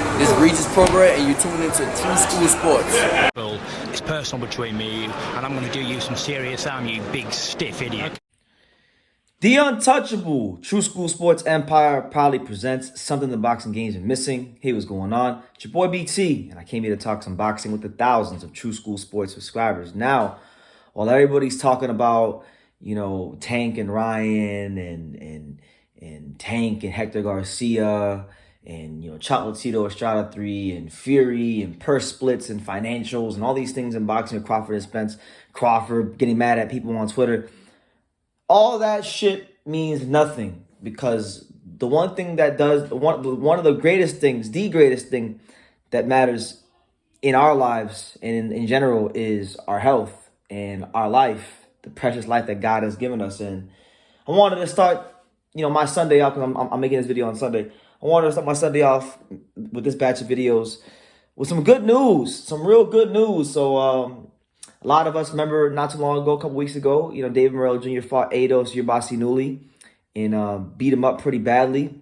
This is Regis program, and you're tuning into True School Sports. It's personal between me and you, and I'm going to do you some serious harm, you big stiff idiot. The Untouchable True School Sports Empire proudly presents something the boxing games are missing. Hey, what's going on? It's your boy BT, and I came here to talk some boxing with the thousands of True School Sports subscribers. Now, while everybody's talking about, Tank and Ryan and Tank and Hector Garcia and, Chocolatito Estrada 3 and Fury and purse splits and financials and all these things in boxing with Crawford and Spence, Crawford getting mad at people on Twitter, all that shit means nothing, because the one thing that does, one of the greatest things, the greatest thing that matters in our lives and in general is our health and our life, the precious life that God has given us. And I wanted to start, my Sunday off, because I'm making this video on Sunday. I wanted to start my Sunday off with this batch of videos with some good news, some real good news. So, a lot of us remember not too long ago, a couple weeks ago, David Morrell Jr. fought Aidos Yerbossynully and beat him up pretty badly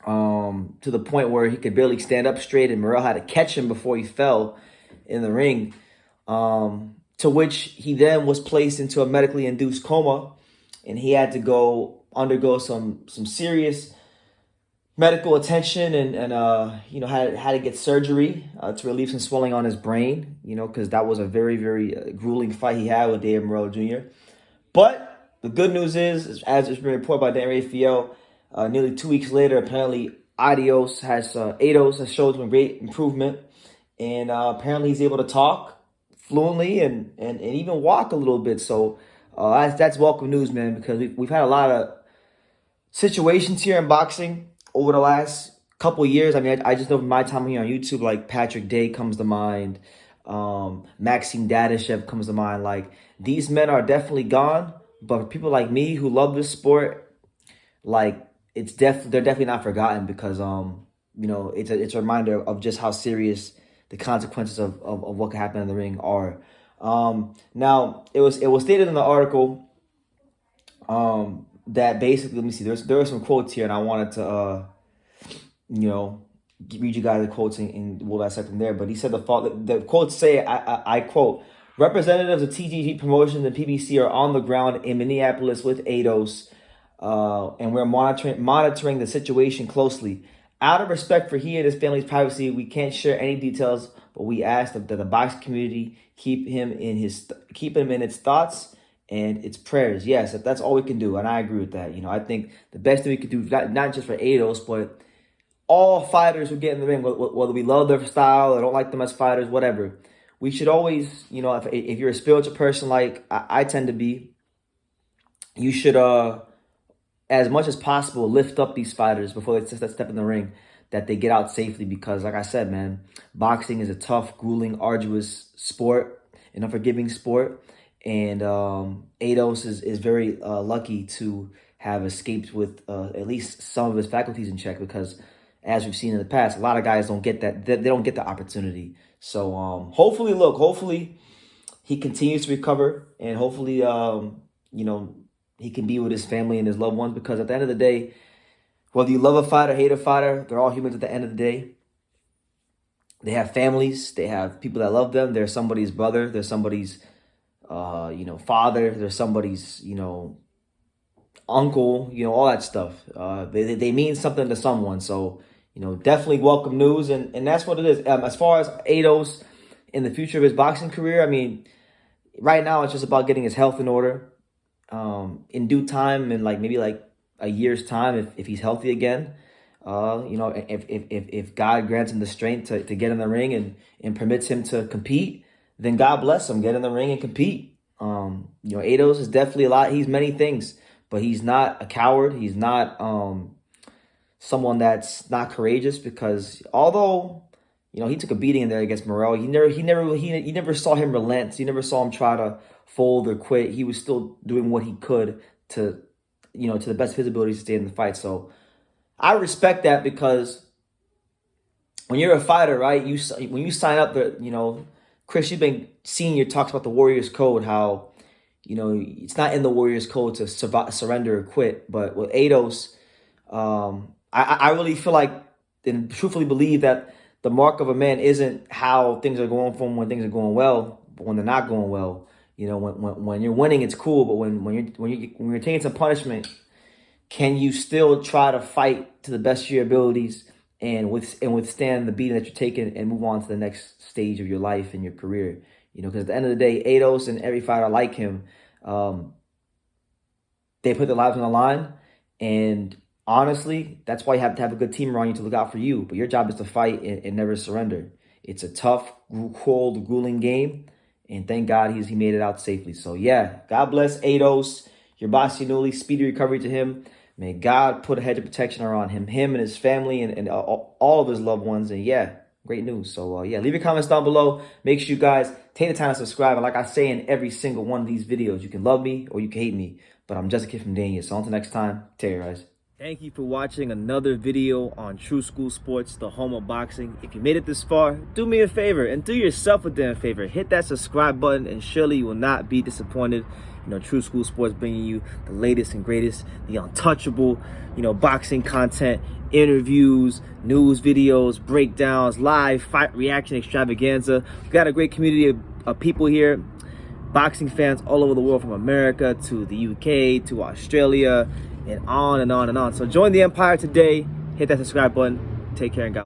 to the point where he could barely stand up straight, and Morrell had to catch him before he fell in the ring, to which he then was placed into a medically induced coma, and he had to undergo some serious medical attention and had to get surgery to relieve some swelling on his brain, because that was a very, very grueling fight he had with David Morrell Jr. But the good news is, as it's been reported by Dan Raphael, nearly 2 weeks later, apparently Aidos has showed some great improvement, and apparently he's able to talk fluently and even walk a little bit. So that's welcome news, man, because we've had a lot of situations here in boxing over the last couple of years. I mean, I just know from my time here on YouTube, like Patrick Day comes to mind, Maxime Dadashev comes to mind. Like, these men are definitely gone, but for people like me who love this sport, like, they're definitely not forgotten, because it's a reminder of just how serious the consequences of what can happen in the ring are. Now it was stated in the article that basically, let me see, there were some quotes here, and I wanted to, read you guys the quotes and we'll dissect them there. But he said the quotes say, I quote, "Representatives of TGG Promotions and PBC are on the ground in Minneapolis with Aidos, and we're monitoring the situation closely. Out of respect for he and his family's privacy, we can't share any details, but we ask that the boxing community keep him in its thoughts and its prayers." Yes, that's all we can do, and I agree with that. I think the best thing we could do, not just for Aidos, but all fighters who get in the ring, whether we love their style or don't like them as fighters, whatever, we should always, if you're a spiritual person like I tend to be, you should, as much as possible, lift up these fighters before they step in the ring, that they get out safely, because, like I said, man, boxing is a tough, grueling, arduous sport, an unforgiving sport. And Aidos is very lucky to have escaped with at least some of his faculties in check, because, as we've seen in the past, a lot of guys don't get that. They don't get the opportunity. So hopefully he continues to recover, and hopefully he can be with his family and his loved ones, because at the end of the day, whether you love a fighter, hate a fighter, they're all humans at the end of the day. They have families. They have people that love them. They're somebody's brother. They're somebody's father, there's somebody's, uncle, all that stuff. They mean something to someone. So, definitely welcome news. And that's what it is. As far as Aidos in the future of his boxing career, I mean, right now it's just about getting his health in order. In due time, and maybe a year's time, if he's healthy again, if God grants him the strength to get in the ring and permits him to compete, then God bless him. Get in the ring and compete. Aidos is definitely a lot. He's many things, but he's not a coward. He's not someone that's not courageous, because although he took a beating in there against Morrell, you never saw him relent. You never saw him try to fold or quit. He was still doing what he could to the best of his ability to stay in the fight. So I respect that, because when you're a fighter, right? When you sign up, Chris Eubank Sr. talks about the Warriors Code, how, it's not in the Warriors Code to surrender or quit. But with Aidos, I really feel like and truthfully believe that the mark of a man isn't how things are going for him when things are going well, but when they're not going well. You know, when you're winning, it's cool, but when you're taking some punishment, can you still try to fight to the best of your abilities and withstand the beating that you're taking and move on to the next stage of your life and your career? You know, because at the end of the day, Aidos and every fighter like him, they put their lives on the line, and honestly, that's why you have to have a good team around you to look out for you. But your job is to fight and never surrender. It's a tough, cold, grueling game, and thank God he made it out safely. So yeah, God bless Aidos Yerbossynully. Speedy recovery to him. May God put a hedge of protection around him and his family and all of his loved ones. And yeah, great news. So yeah, leave your comments down below. Make sure you guys take the time to subscribe. And like I say in every single one of these videos, you can love me or you can hate me, but I'm just a kid from Dania. So until next time, take care, guys. Thank you for watching another video on True School Sports, the home of boxing. If you made it this far, do me a favor and do yourself a damn favor. Hit that subscribe button and surely you will not be disappointed. You know, True School Sports bringing you the latest and greatest, the untouchable, you know, boxing content, interviews, news videos, breakdowns, live fight reaction extravaganza. We've got a great community of people here, boxing fans all over the world, from America to the UK to Australia, and on and on and on. So join the empire today. Hit that subscribe button. Take care and God.